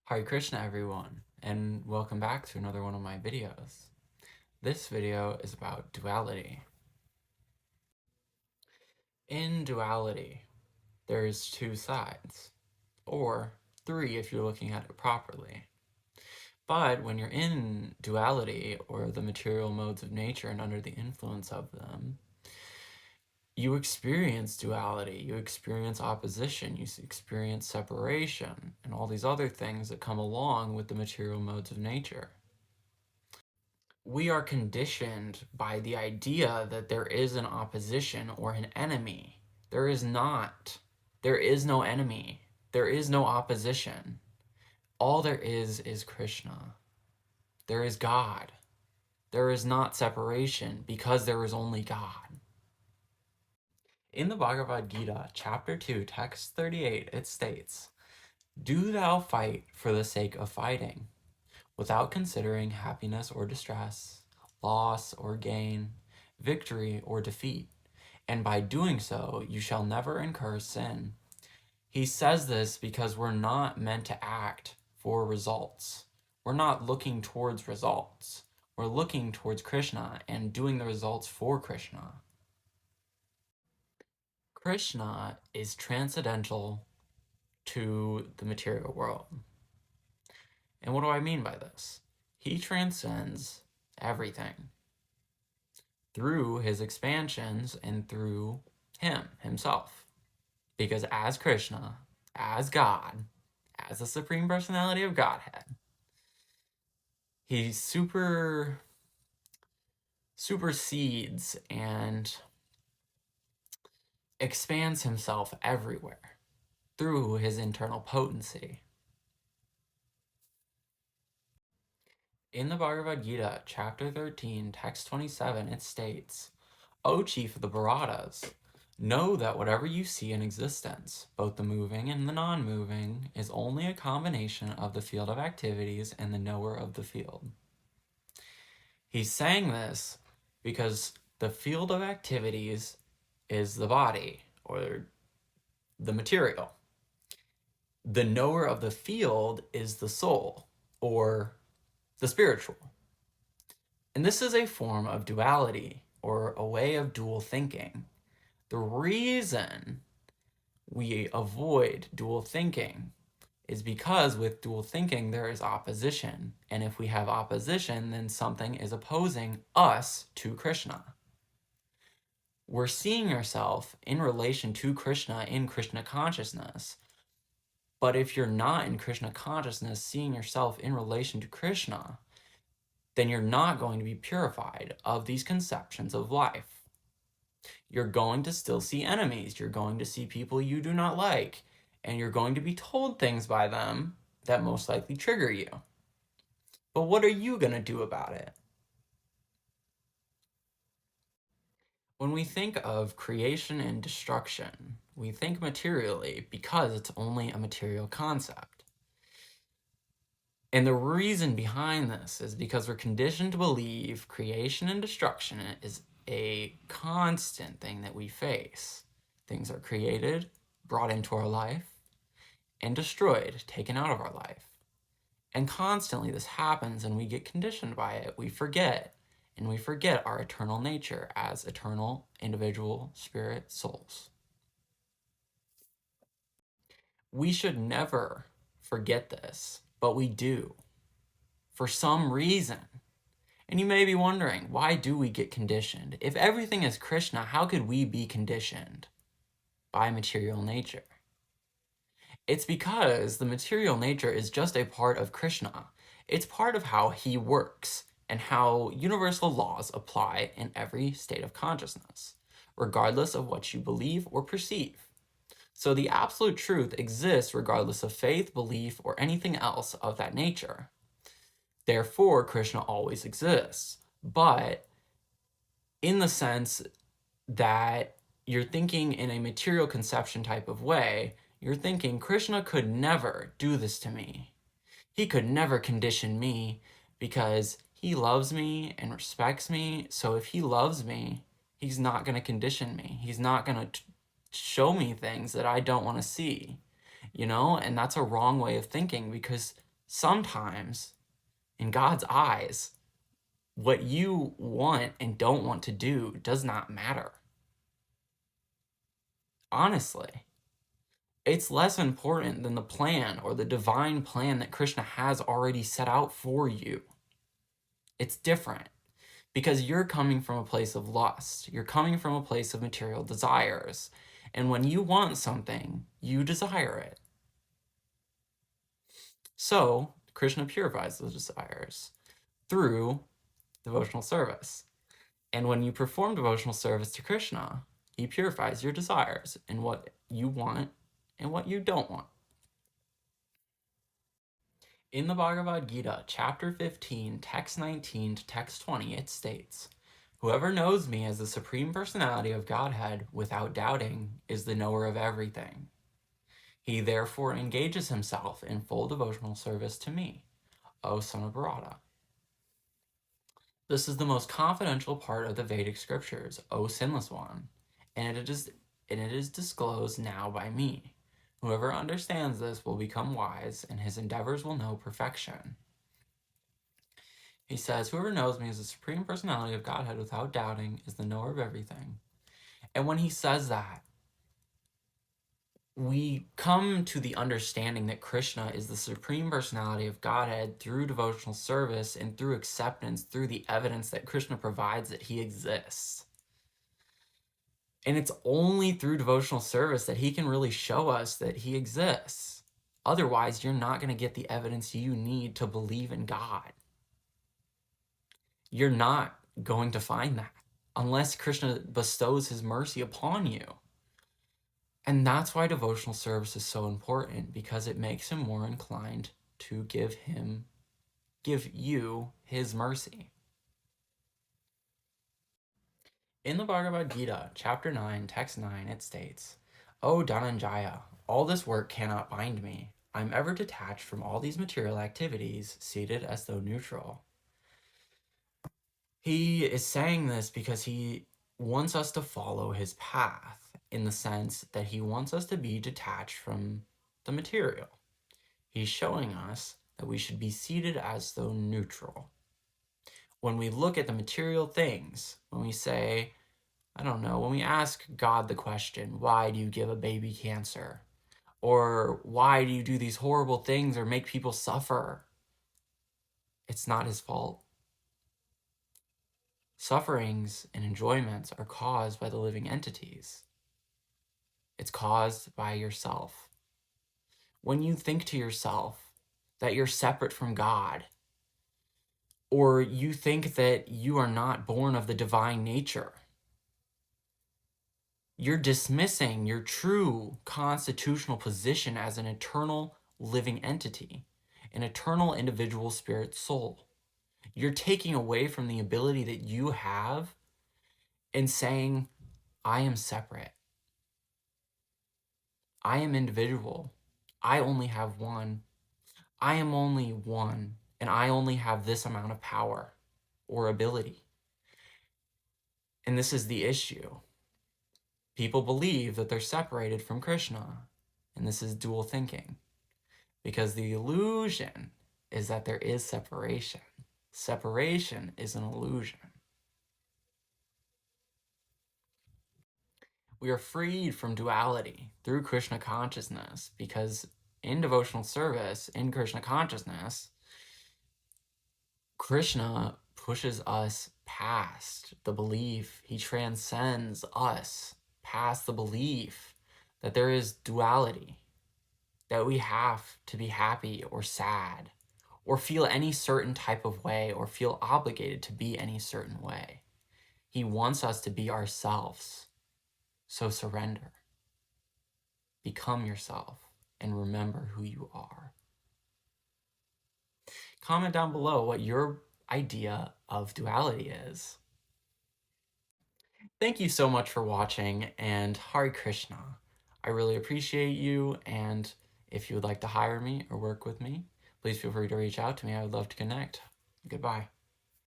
Hare Krishna everyone, and welcome back to another one of my videos. This video is about duality. In duality, there's two sides, or three if you're looking at it properly. But when you're in duality, or the material modes of nature and under the influence of them, you experience duality, you experience opposition, you experience separation, and all these other things that come along with the material modes of nature. We are conditioned by the idea that there is an opposition or an enemy. There is not. There is no enemy. There is no opposition. All there is Krishna. There is God. There is not separation because there is only God. In the Bhagavad Gita, chapter 2, text 38, it states, "Do thou fight for the sake of fighting, without considering happiness or distress, loss or gain, victory or defeat, and by doing so you shall never incur sin." He says this because we're not meant to act for results. We're not looking towards results. We're looking towards Krishna and doing the results for Krishna. Krishna is transcendental to the material world. And what do I mean by this? He transcends everything through his expansions and through himself. Because as Krishna, as God, as the Supreme Personality of Godhead, he supersedes and expands himself everywhere through his internal potency. In the Bhagavad Gita, chapter 13, text 27, it states, "O chief of the Bharatas, know that whatever you see in existence, both the moving and the non-moving, is only a combination of the field of activities and the knower of the field." He's saying this because the field of activities is the body, or the material. The knower of the field is the soul, or the spiritual. And this is a form of duality, or a way of dual thinking. The reason we avoid dual thinking is because with dual thinking there is opposition. And if we have opposition, then something is opposing us to Krishna. We're seeing ourselves in relation to Krishna in Krishna consciousness. But if you're not in Krishna consciousness, seeing yourself in relation to Krishna, then you're not going to be purified of these conceptions of life. You're going to still see enemies. You're going to see people you do not like. And you're going to be told things by them that most likely trigger you. But what are you going to do about it? When we think of creation and destruction, we think materially because it's only a material concept. And the reason behind this is because we're conditioned to believe creation and destruction is a constant thing that we face. Things are created, brought into our life, and destroyed, taken out of our life. And constantly this happens and we get conditioned by it. We forget, and we forget our eternal nature as eternal individual spirit souls. We should never forget this, but we do, for some reason. And you may be wondering, why do we get conditioned? If everything is Krishna, how could we be conditioned by material nature? It's because the material nature is just a part of Krishna. It's part of how he works and how universal laws apply in every state of consciousness, regardless of what you believe or perceive. So the absolute truth exists regardless of faith, belief, or anything else of that nature. Therefore, Krishna always exists. But in the sense that you're thinking in a material conception type of way, you're thinking Krishna could never do this to me. He could never condition me because he loves me and respects me. So if he loves me, he's not going to condition me. He's not going to show me things that I don't want to see, you know? And that's a wrong way of thinking because Sometimes, in God's eyes, what you want and don't want to do does not matter. Honestly, it's less important than the plan or the divine plan that Krishna has already set out for you. It's different because you're coming from a place of lust. You're coming from a place of material desires. And when you want something, you desire it. So, Krishna purifies those desires through devotional service. And when you perform devotional service to Krishna, he purifies your desires in what you want and what you don't want. In the Bhagavad Gita, chapter 15, text 19 to text 20, it states, "Whoever knows me as the Supreme Personality of Godhead without doubting is the knower of everything. He therefore engages himself in full devotional service to me, O son of Bharata. This is the most confidential part of the Vedic scriptures, O sinless one, and it is disclosed now by me. Whoever understands this will become wise, and his endeavors will know perfection." He says, "Whoever knows me as the Supreme Personality of Godhead without doubting is the knower of everything." And when he says that, we come to the understanding that Krishna is the Supreme Personality of Godhead through devotional service and through acceptance, through the evidence that Krishna provides that he exists. And it's only through devotional service that he can really show us that he exists. Otherwise, you're not going to get the evidence you need to believe in God. You're not going to find that unless Krishna bestows his mercy upon you. And that's why devotional service is so important, because it makes him more inclined to give you his mercy. In the Bhagavad Gita, chapter 9, text 9, it states, "O Dhananjaya, all this work cannot bind me. I'm ever detached from all these material activities, seated as though neutral." He is saying this because he wants us to follow his path, in the sense that he wants us to be detached from the material. He's showing us that we should be seated as though neutral. When we look at the material things, when we say, I don't know, when we ask God the question, why do you give a baby cancer? Or why do you do these horrible things or make people suffer? It's not his fault. Sufferings and enjoyments are caused by the living entities. It's caused by yourself. When you think to yourself that you're separate from God, or you think that you are not born of the divine nature, you're dismissing your true constitutional position as an eternal living entity, an eternal individual spirit soul. You're taking away from the ability that you have and saying, I am separate. I am individual. I only have one. I am only one, and I only have this amount of power or ability. And this is the issue. People believe that they're separated from Krishna, and this is dual thinking, because the illusion is that there is separation. Separation is an illusion. We are freed from duality through Krishna consciousness, because in devotional service, in Krishna consciousness, Krishna pushes us past the belief. He transcends us past the belief that there is duality, that we have to be happy or sad, or feel any certain type of way, or feel obligated to be any certain way. He wants us to be ourselves. So surrender. Become yourself and remember who you are. Comment down below what your idea of duality is. Thank you so much for watching, and Hare Krishna. I really appreciate you, and if you would like to hire me or work with me, please feel free to reach out to me. I would love to connect. Goodbye.